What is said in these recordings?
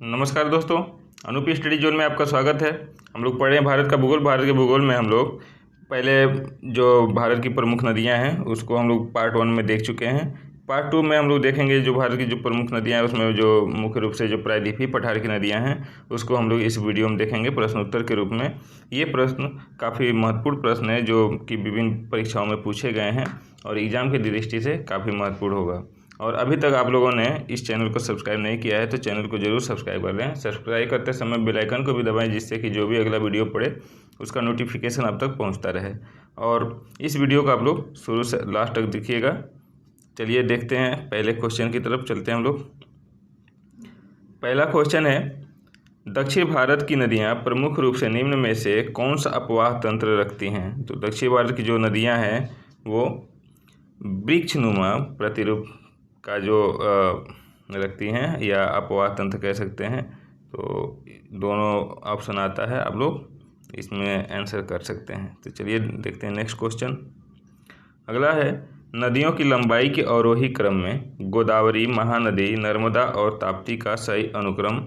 नमस्कार दोस्तों, Anoop study zone में आपका स्वागत है। हम लोग पढ़ रहे हैं भारत का भूगोल। भारत के भूगोल में हम लोग पहले जो भारत की प्रमुख नदियां हैं उसको हम लोग पार्ट 1 में देख चुके हैं। पार्ट 2 में हम लोग देखेंगे जो भारत की जो प्रमुख नदियां हैं उसमें जो मुख्य रूप से जो प्रायद्वीपीय पठार की नदियां हैं उसको हम लोग इस वीडियो में देखेंगे प्रश्नोत्तर के रूप में। ये प्रश्न काफ़ी महत्वपूर्ण प्रश्न है जो कि विभिन्न परीक्षाओं में पूछे गए हैं और एग्ज़ाम की दृष्टि से काफ़ी महत्वपूर्ण होगा। और अभी तक आप लोगों ने इस चैनल को सब्सक्राइब नहीं किया है तो चैनल को जरूर सब्सक्राइब कर लें। सब्सक्राइब करते समय बेल आइकन को भी दबाएं जिससे कि जो भी अगला वीडियो पड़े उसका नोटिफिकेशन आप तक पहुंचता रहे। और इस वीडियो को आप लोग शुरू से लास्ट तक देखिएगा। चलिए देखते हैं, पहले क्वेश्चन की तरफ चलते हैं हम लोग। पहला क्वेश्चन है, दक्षिण भारत की नदियाँ प्रमुख रूप से निम्न में से कौन सा अपवाह तंत्र रखती हैं। तो दक्षिण भारत की जो नदियाँ हैं वो वृक्षनुमा प्रतिरूप का जो रखती हैं या अपवाह तंत्र कह सकते हैं। तो दोनों ऑप्शन आता है, आप लोग इसमें आंसर कर सकते हैं। तो चलिए देखते हैं नेक्स्ट क्वेश्चन। अगला है, नदियों की लंबाई के अवरोही क्रम में गोदावरी, महानदी, नर्मदा और ताप्ती का सही अनुक्रम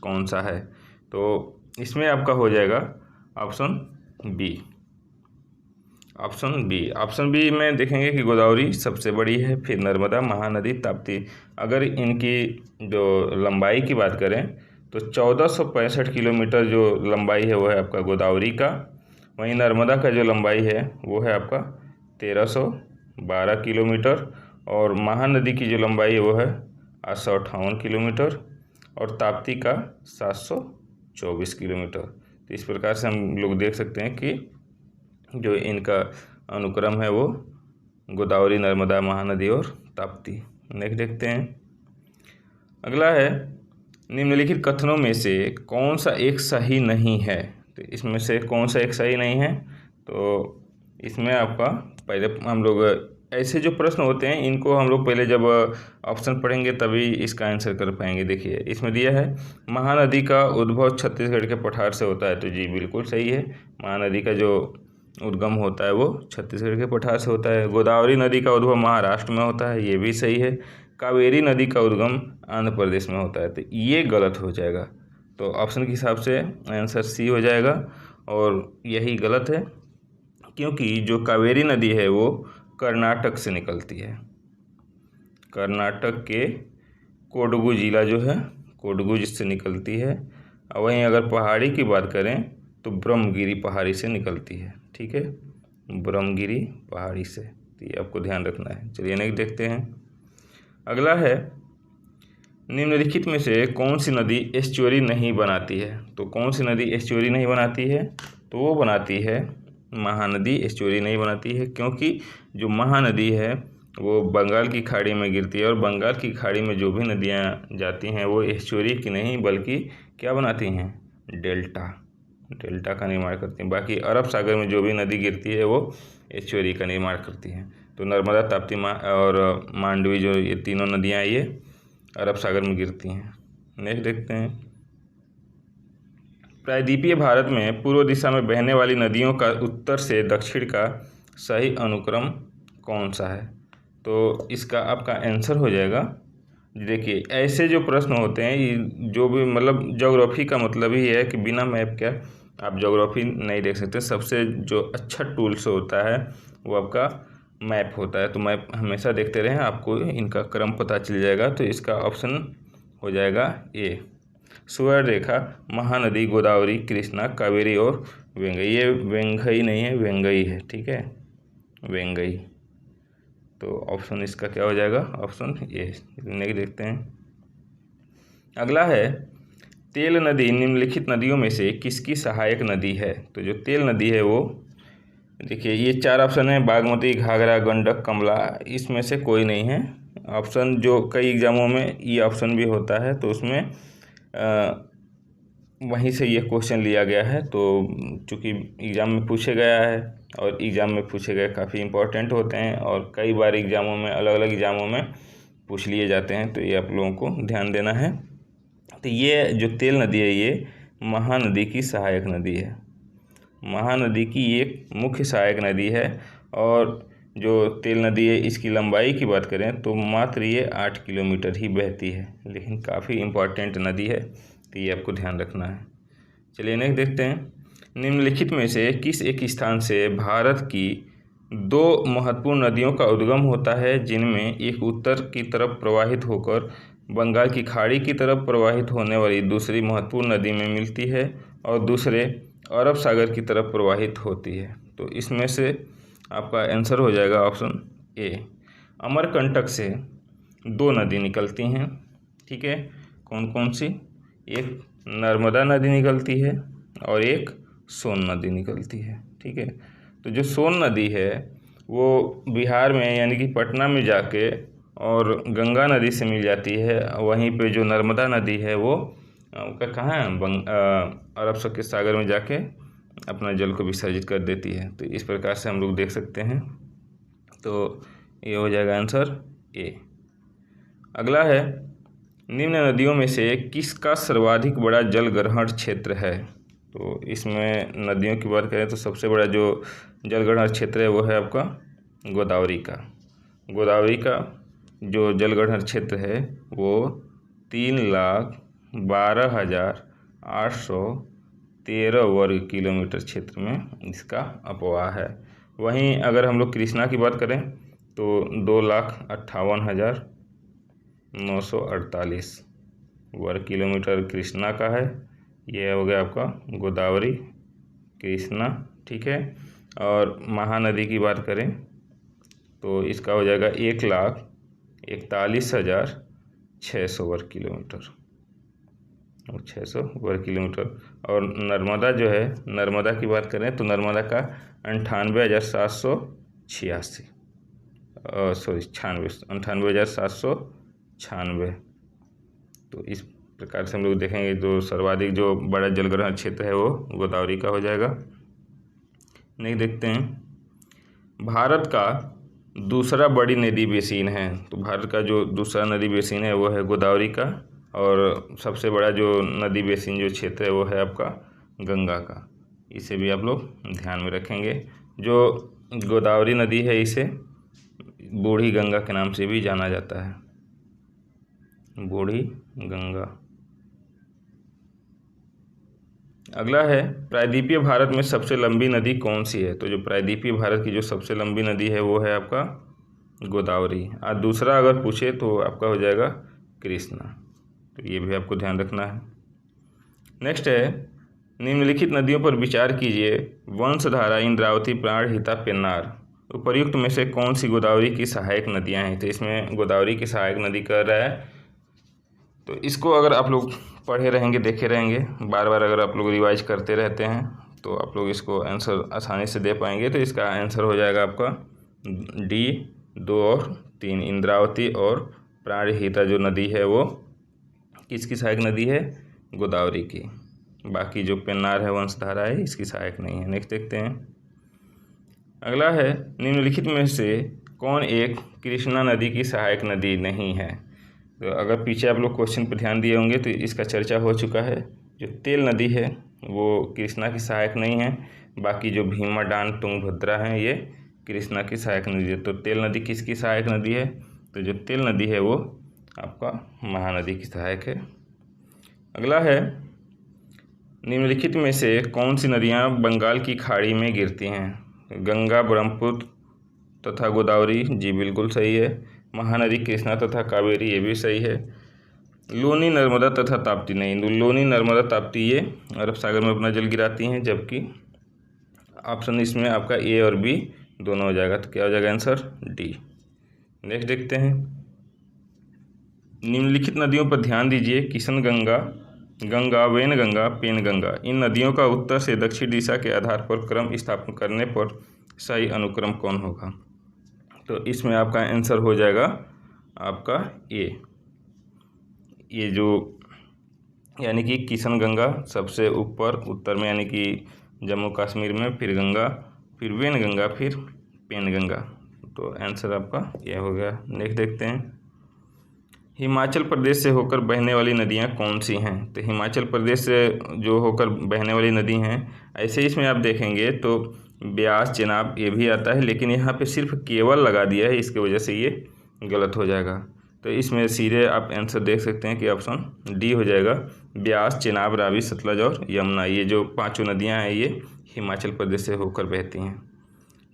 कौन सा है। तो इसमें आपका हो जाएगा ऑप्शन बी। ऑप्शन बी में देखेंगे कि गोदावरी सबसे बड़ी है, फिर नर्मदा, महानदी, ताप्ती। अगर इनकी जो लंबाई की बात करें तो 1465 किलोमीटर जो लंबाई है वो है आपका गोदावरी का। वहीं नर्मदा का जो लंबाई है वो है आपका 1312 किलोमीटर और महानदी की जो लंबाई है वो है 858 किलोमीटर और ताप्ती का 724 किलोमीटर। तो इस प्रकार से हम लोग देख सकते हैं कि जो इनका अनुक्रम है वो गोदावरी, नर्मदा, महानदी और ताप्ती। नेक्स्ट देखते हैं। अगला है, निम्नलिखित कथनों में से कौन सा एक सही नहीं है। तो इसमें से कौन सा एक सही नहीं है, तो इसमें आपका पहले हम लोग ऐसे जो प्रश्न होते हैं इनको हम लोग पहले जब ऑप्शन पढ़ेंगे तभी इसका आंसर कर पाएंगे। देखिए इसमें दिया है महानदी का उद्भव छत्तीसगढ़ के पठार से होता है। तो जी बिल्कुल सही है, महानदी का जो उद्गम होता है वो छत्तीसगढ़ के पठार से होता है। गोदावरी नदी का उद्भव महाराष्ट्र में होता है, ये भी सही है। कावेरी नदी का उद्गम आंध्र प्रदेश में होता है, तो ये गलत हो जाएगा। तो ऑप्शन के हिसाब से आंसर सी हो जाएगा और यही गलत है क्योंकि जो कावेरी नदी है वो कर्नाटक से निकलती है। कर्नाटक के कोडगु जिला जो है कोडगु जिससे निकलती है। वहीं अगर पहाड़ी की बात करें तो ब्रह्मगिरी पहाड़ी से निकलती है। ठीक है, ब्रह्मगिरी पहाड़ी से, तो ये आपको ध्यान रखना है। चलिए नेक्स्ट देखते हैं। अगला है, निम्नलिखित में से कौन सी नदी एस्चुअरी नहीं बनाती है। तो कौन सी नदी एस्चुअरी नहीं बनाती है, तो वो बनाती है महानदी। एस्चुअरी नहीं बनाती है क्योंकि जो महानदी है वो बंगाल की खाड़ी में गिरती है और बंगाल की खाड़ी में जो भी नदियाँ जाती हैं वो एस्चुअरी की नहीं बल्कि क्या बनाती हैं, डेल्टा का निर्माण करती हैं। बाकी अरब सागर में जो भी नदी गिरती है वो एस्चुअरी का निर्माण करती हैं। तो नर्मदा, ताप्ती और मांडवी जो ये तीनों नदियाँ ये अरब सागर में गिरती हैं। नेक्स्ट देखते हैं। प्रायद्वीपीय भारत में पूर्व दिशा में बहने वाली नदियों का उत्तर से दक्षिण का सही अनुक्रम कौन सा है। तो इसका आपका आंसर हो जाएगा, देखिए ऐसे जो प्रश्न होते हैं जो भी मतलब ज्योग्राफी का मतलब ही है कि बिना मैप के आप ज्योग्राफी नहीं देख सकते। सबसे जो अच्छा टूल्स होता है वो आपका मैप होता है। तो मैप हमेशा देखते रहें, आपको इनका क्रम पता चल जाएगा। तो इसका ऑप्शन हो जाएगा ए, स्वर्ण रेखा, महानदी, गोदावरी, कृष्णा, कावेरी और वेंगई। ये वेंगई नहीं है, वेंगई है। ठीक है, वेंगई। तो ऑप्शन इसका क्या हो जाएगा, ऑप्शन ए। नेक्स्ट देखते हैं। अगला है, तेल नदी निम्नलिखित नदियों में से किसकी सहायक नदी है। तो जो तेल नदी है वो देखिए ये 4 ऑप्शन है, बागमती, घाघरा, गंडक, कमला। इसमें से कोई नहीं है ऑप्शन। जो कई एग्जामों में ये ऑप्शन भी होता है तो उसमें वहीं से ये क्वेश्चन लिया गया है। तो चूँकि एग्ज़ाम में पूछे गया है और एग्ज़ाम में पूछे गए काफ़ी इंपॉर्टेंट होते हैं और कई बार एग्ज़ामों में अलग अलग एग्ज़ामों में पूछ लिए जाते हैं, तो ये आप लोगों को ध्यान देना है। तो ये जो तेल नदी है ये महानदी की सहायक नदी है। महानदी की एक मुख्य सहायक नदी है और जो तेल नदी है इसकी लंबाई की बात करें तो मात्र ये 8 किलोमीटर ही बहती है, लेकिन काफ़ी इम्पोर्टेंट नदी है। तो ये आपको ध्यान रखना है। चलिए नेक्स्ट देखते हैं, निम्नलिखित में से किस एक स्थान से भारत की दो महत्वपूर्ण नदियों का उद्गम होता है, जिनमें एक उत्तर की तरफ प्रवाहित होकर बंगाल की खाड़ी की तरफ प्रवाहित होने वाली दूसरी महत्वपूर्ण नदी में मिलती है और दूसरे अरब सागर की तरफ प्रवाहित होती है। तो इसमें से आपका आंसर हो जाएगा ऑप्शन ए। अमरकंटक से दो नदी निकलती हैं, ठीक है, कौन कौन सी? एक नर्मदा नदी निकलती है और एक सोन नदी निकलती है, ठीक है। तो जो सोन नदी है वो बिहार में यानी कि पटना में जाके और गंगा नदी से मिल जाती है। वहीं पे जो नर्मदा नदी है वो का कहाँ है, अरब सागर में जाके अपना जल को विसर्जित कर देती है। तो इस प्रकार से हम लोग देख सकते हैं। तो ये हो जाएगा आंसर ए। अगला है, निम्न नदियों में से किसका सर्वाधिक बड़ा जल ग्रहण क्षेत्र है? तो इसमें नदियों की बात करें तो सबसे बड़ा जो जल ग्रहण क्षेत्र है वो है आपका गोदावरी का। गोदावरी का जो जल ग्रहण क्षेत्र है वो 3,12,813 वर्ग किलोमीटर क्षेत्र में इसका अपवाह है। वहीं अगर हम लोग कृष्णा की बात करें तो 2,58,948 वर्ग किलोमीटर कृष्णा का है। ये हो गया आपका गोदावरी, कृष्णा, ठीक है। और महानदी की बात करें तो इसका हो जाएगा 1,41,600 वर्ग किलोमीटर, 600 वर्ग किलोमीटर। और नर्मदा जो है, नर्मदा की बात करें तो नर्मदा का 98,796 98,796। तो इस प्रकार से हम लोग देखेंगे जो सर्वाधिक जो बड़ा जलग्रहण क्षेत्र है वो गोदावरी का हो जाएगा। नहीं देखते हैं, भारत का दूसरा बड़ी नदी बेसिन है। तो भारत का जो दूसरा नदी बेसिन है वो है गोदावरी का, और सबसे बड़ा जो नदी बेसिन जो क्षेत्र है वो है आपका गंगा का। इसे भी आप लोग ध्यान में रखेंगे। जो गोदावरी नदी है इसे बूढ़ी गंगा के नाम से भी जाना जाता है, बूढ़ी गंगा। अगला है, प्रायद्वीपीय भारत में सबसे लंबी नदी कौन सी है? तो जो प्रायद्वीपीय भारत की जो सबसे लंबी नदी है वो है आपका गोदावरी। और दूसरा अगर पूछे तो आपका हो जाएगा कृष्णा। तो ये भी आपको ध्यान रखना है। नेक्स्ट है, निम्नलिखित नदियों पर विचार कीजिए। वंशधारा, इंद्रावती, प्राणहिता, पेन्नार, उपर्युक्त में से कौन सी गोदावरी की सहायक नदियां हैं? तो इसमें गोदावरी की सहायक नदी कर रहा है। तो इसको अगर आप लोग पढ़े रहेंगे, देखे रहेंगे, बार बार अगर आप लोग रिवाइज करते रहते हैं तो आप लोग इसको आंसर आसानी से दे पाएंगे। तो इसका आंसर हो जाएगा आपका डी, 2 और 3, इंद्रावती और प्राणहिता जो नदी है वो किसकी सहायक नदी है? गोदावरी की। बाकी जो पेन्नार है, वंशधारा है, इसकी सहायक नहीं है। नेक्स्ट देखते हैं। अगला है, निम्नलिखित में से कौन एक कृष्णा नदी की सहायक नदी नहीं है? तो अगर पीछे आप लोग क्वेश्चन पर ध्यान दिए होंगे तो इसका चर्चा हो चुका है। जो तेल नदी है वो कृष्णा की सहायक नहीं है। बाकी जो भीमा, डान, तुंगभद्रा हैं ये कृष्णा की सहायक नदी है। तो तेल नदी किसकी सहायक नदी है? तो जो तेल नदी है वो आपका महानदी की सहायक है। अगला है, निम्नलिखित में से कौन सी नदियाँ बंगाल की खाड़ी में गिरती हैं? गंगा, ब्रह्मपुत्र तथा गोदावरी, जी बिल्कुल सही है। महानदी कृष्णा तथा कावेरी, ये भी सही है। लूनी, नर्मदा तथा ताप्ती नहीं। लूनी, नर्मदा, ताप्ती ये अरब सागर में अपना जल गिराती हैं, जबकि ऑप्शन इसमें आपका ए और बी दोनों हो जाएगा। तो क्या हो जाएगा आंसर? डी। नेक्स्ट देखते हैं, निम्नलिखित नदियों पर ध्यान दीजिए। किशन गंगा, गंगा, वैनगंगा, पेनगंगा, इन नदियों का उत्तर से दक्षिण दिशा के आधार पर क्रम स्थापन करने पर सही अनुक्रम कौन होगा? तो इसमें आपका आंसर हो जाएगा आपका ए। ये जो यानी कि किशन गंगा सबसे ऊपर उत्तर में, यानी कि जम्मू कश्मीर में, फिर गंगा, फिर वैनगंगा, फिर पेनगंगा। तो आंसर आपका यह हो गया। नेक्स्ट देखते हैं, हिमाचल प्रदेश से होकर बहने वाली नदियां कौन सी हैं? तो हिमाचल प्रदेश से जो होकर बहने वाली नदी हैं, ऐसे इसमें आप देखेंगे तो ब्यास, चेनाब ये भी आता है, लेकिन यहाँ पे सिर्फ केवल लगा दिया है, इसकी वजह से ये गलत हो जाएगा। तो इसमें सीधे आप आंसर देख सकते हैं कि ऑप्शन डी हो जाएगा। ब्यास, चेनाब, रावी, सतलज और यमुना, ये जो 5 नदियाँ हैं ये हिमाचल प्रदेश से होकर बहती हैं।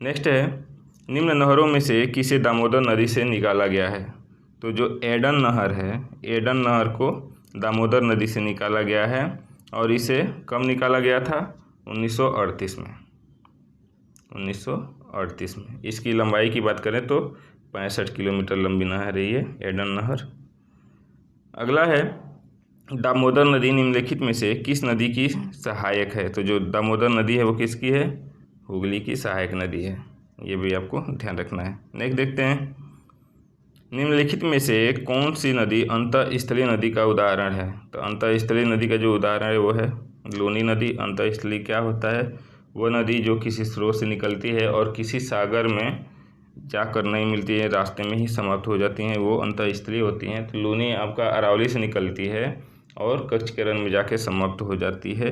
नेक्स्ट है, निम्न नहरों में से किसे दामोदर नदी से निकाला गया है? तो जो एडन नहर है, एडन नहर को दामोदर नदी से निकाला गया है और इसे कब निकाला गया था? 1938 में। 1938 में। इसकी लंबाई की बात करें तो 65 किलोमीटर लंबी नहर है ये एडन नहर। अगला है, दामोदर नदी निम्नलिखित में से किस नदी की सहायक है? तो जो दामोदर नदी है वो किसकी है? हुगली की सहायक नदी है, ये भी आपको ध्यान रखना है। नेक्स्ट देखते हैं, निम्नलिखित में से कौन सी नदी अंतःस्थलीय नदी का उदाहरण है? तो अंतःस्थलीय नदी का जो उदाहरण है वो है लूनी नदी। अंतःस्थलीय क्या होता है? वो नदी जो किसी स्रोत से निकलती है और किसी सागर में जाकर नहीं मिलती है, रास्ते में ही समाप्त हो जाती हैं, वो अंतःस्थलीय होती हैं। तो लूनी आपका अरावली से निकलती है और कच्छकरण में जाके समाप्त हो जाती है,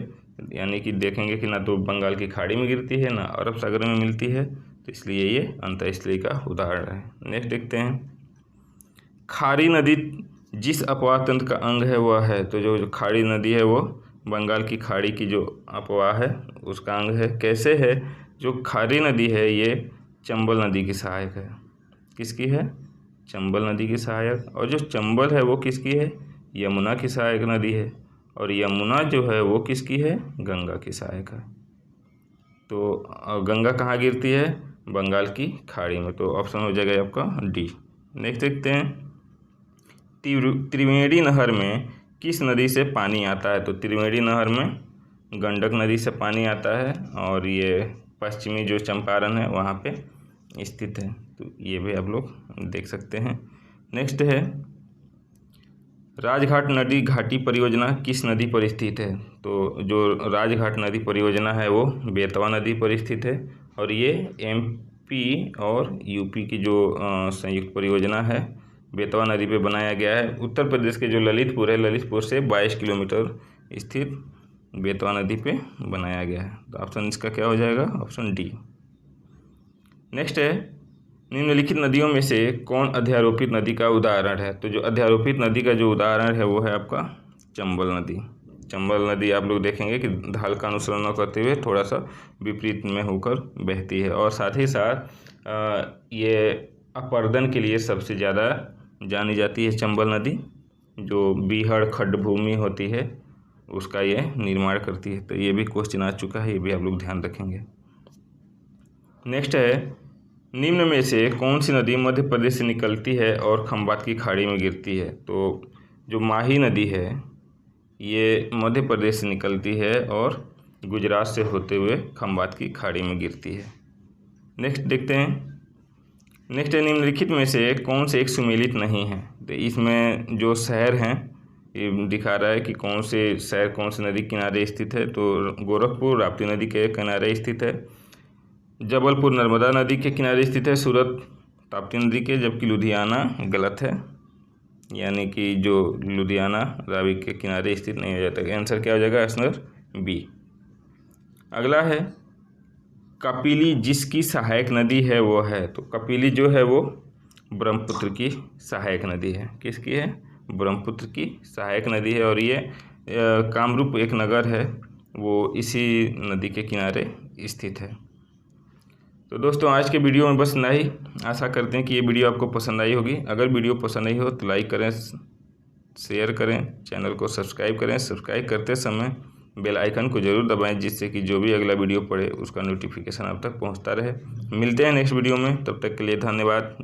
यानी कि देखेंगे कि ना तो बंगाल की खाड़ी में गिरती है ना अरब सागर में मिलती है, तो इसलिए ये अंतःस्थलीय का उदाहरण है। नेक्स्ट देखते हैं, खारी नदी जिस अपवाह तंत्र का अंग है वह है? तो जो खाड़ी नदी है वो बंगाल की खाड़ी की जो अपवाह है उसका अंग है। कैसे है? जो खारी नदी है ये चंबल नदी की सहायक है। किसकी है? चंबल नदी की सहायक। और जो चंबल है वो किसकी है? यमुना की सहायक नदी है। और यमुना जो है वो किसकी है? गंगा की सहायक है। तो गंगा कहाँ गिरती है? बंगाल की खाड़ी में, तो ऑप्शन हो जाएगा आपका डी। नेक्स्ट देखते हैं, त्रिवेणी नहर में किस नदी से पानी आता है? तो त्रिवेणी नहर में गंडक नदी से पानी आता है और ये पश्चिमी जो चंपारण है वहाँ पे स्थित है, तो ये भी आप लोग देख सकते हैं। नेक्स्ट है, राजघाट नदी घाटी परियोजना किस नदी पर स्थित है? तो जो राजघाट नदी परियोजना है वो बेतवा नदी पर स्थित है और ये एमपी और यूपी की जो संयुक्त परियोजना है बेतवा नदी पे बनाया गया है। उत्तर प्रदेश के जो ललितपुर है, ललितपुर से 22 किलोमीटर स्थित बेतवा नदी पे बनाया गया है, तो ऑप्शन इसका क्या हो जाएगा? Option D. नेक्स्ट है, निम्नलिखित नदियों में से कौन अध्यारोपित नदी का उदाहरण है? तो जो अध्यारोपित नदी का जो उदाहरण है वो है आपका चंबल नदी। चंबल नदी आप लोग देखेंगे कि ढाल का अनुसरण करते हुए थोड़ा सा विपरीत में होकर बहती है और साथ ही साथ ये अपर्दन के लिए सबसे ज़्यादा जानी जाती है चंबल नदी। जो बीहड़ खड्ड भूमि होती है उसका ये निर्माण करती है, तो ये भी क्वेश्चन आ चुका है, ये भी आप लोग ध्यान रखेंगे। नेक्स्ट है, निम्न में से कौन सी नदी मध्य प्रदेश से निकलती है और खंबात की खाड़ी में गिरती है? तो जो माही नदी है ये मध्य प्रदेश से निकलती है और गुजरात से होते हुए खंबात की खाड़ी में गिरती है। नेक्स्ट देखते हैं, नेक्स्ट है, निम्नलिखित में से कौन से एक सुमेलित नहीं है? तो इसमें जो शहर हैं ये दिखा रहा है कि कौन से शहर कौन सी नदी किनारे स्थित है। तो गोरखपुर राप्ती नदी के किनारे स्थित है, जबलपुर नर्मदा नदी के किनारे स्थित है, सूरत ताप्ती नदी के, जबकि लुधियाना गलत है, यानी कि जो लुधियाना रावी के किनारे स्थित नहीं हो जाता। आंसर क्या हो जाएगा? Answer B. अगला है, कपिली जिसकी सहायक नदी है वो है? तो कपिली जो है वो ब्रह्मपुत्र की सहायक नदी है। किसकी है? ब्रह्मपुत्र की सहायक नदी है और ये कामरूप एक नगर है वो इसी नदी के किनारे स्थित है। तो दोस्तों आज के वीडियो में बस इतना ही। आशा करते हैं कि ये वीडियो आपको पसंद आई होगी। अगर वीडियो पसंद आई हो तो लाइक करें, शेयर करें, चैनल को सब्सक्राइब करें। सब्सक्राइब करते समय बेल आइकन को ज़रूर दबाएं जिससे कि जो भी अगला वीडियो पड़े उसका नोटिफिकेशन आप तक पहुंचता रहे। मिलते हैं नेक्स्ट वीडियो में, तब तक के लिए धन्यवाद।